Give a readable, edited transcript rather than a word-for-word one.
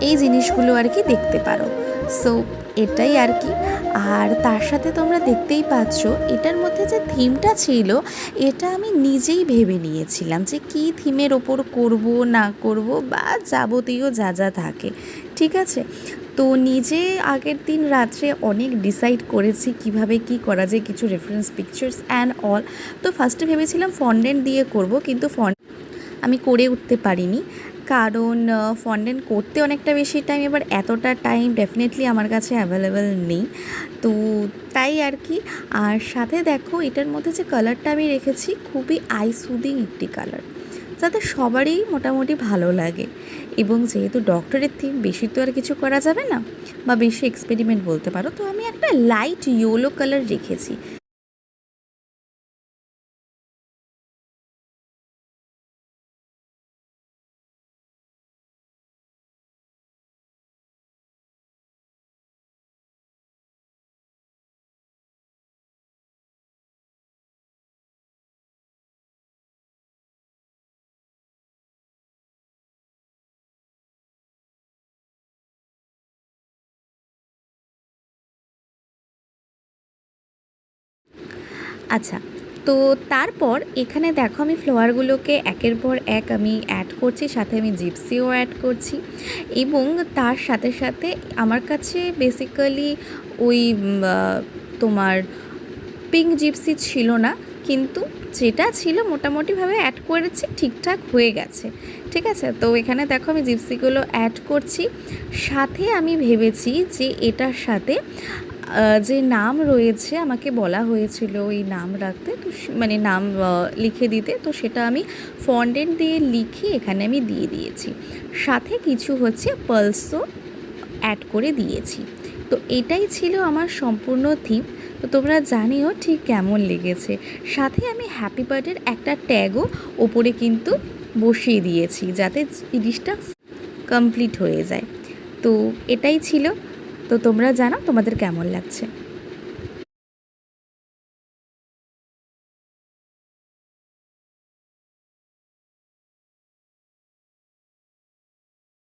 এই জিনিসগুলো আর কি দেখতে পারো। সো এটাই আর কি। আর তার সাথে তোমরা দেখতেই পাচ্ছ এটার মধ্যে যে থিমটা ছিল এটা আমি নিজেই ভেবে নিয়েছিলাম যে কী থিমের ওপর করব না করব বা যাবতীয় যা যা থাকে, ঠিক আছে। তো নিজে আগের দিন রাত্রে অনেক ডিসাইড করেছি কিভাবে কি করা যায়, কিছু রেফারেন্স পিকচার্স অ্যান্ড অল। তো ফার্স্টে ভেবেছিলাম ফন্ডেন্ট দিয়ে করব, কিন্তু আমি করে উঠতে পারিনি, কারণ ফন্ডেন্ট করতে অনেকটা বেশি টাইম, এবার এতটা টাইম ডেফিনেটলি আমার কাছে অ্যাভেলেবেল নেই। তো তাই আর কি। আর সাথে দেখো এটার মধ্যে যে কালারটা আমি রেখেছি খুবই আই সুদিং একটি কালার, যাতে সবারই মোটামুটি ভালো লাগে। এবং যেহেতু ডক্টরের থিম, বেশি তো আর কিছু করা যাবে না, বা বেশি এক্সপেরিমেন্ট বলতে পারো, তো আমি একটা লাইট ইয়েলো কালার রেখেছি। আচ্ছা, তো তারপর এখানে দেখো আমি ফ্লাওয়ারগুলোকে একের পর এক আমি অ্যাড করছি, সাথে আমি জিপসিও অ্যাড করছি। এবং তার সাথে সাথে আমার কাছে বেসিক্যালি ওই তোমার পিঙ্ক জিপসি ছিল না, কিন্তু যেটা ছিল মোটামুটিভাবে অ্যাড করেছি, ঠিকঠাক হয়ে গেছে, ঠিক আছে। তো এখানে দেখো আমি জিপসিগুলো অ্যাড করছি। সাথে আমি ভেবেছি যে এটার সাথে যে নাম রয়েছে আমাকে বলা হয়েছিল ওই নাম রাখতে, তো মানে নাম লিখে দিতে, তো সেটা আমি ফন্ডেন্ট দিয়ে লিখে এখানে আমি দিয়ে দিয়েছি। সাথে কিছু হচ্ছে পালসও অ্যাড করে দিয়েছি। তো এটাই ছিল আমার সম্পূর্ণ থিম। তো তোমরা জানিও ঠিক কেমন লেগেছে। সাথে আমি হ্যাপি বার্থডের একটা ট্যাগও ওপরে কিন্তু বসিয়ে দিয়েছি, যাতে জিনিসটা কমপ্লিট হয়ে যায়। তো এটাই ছিল। তো তোমরা জানো তোমাদের কেমন লাগছে।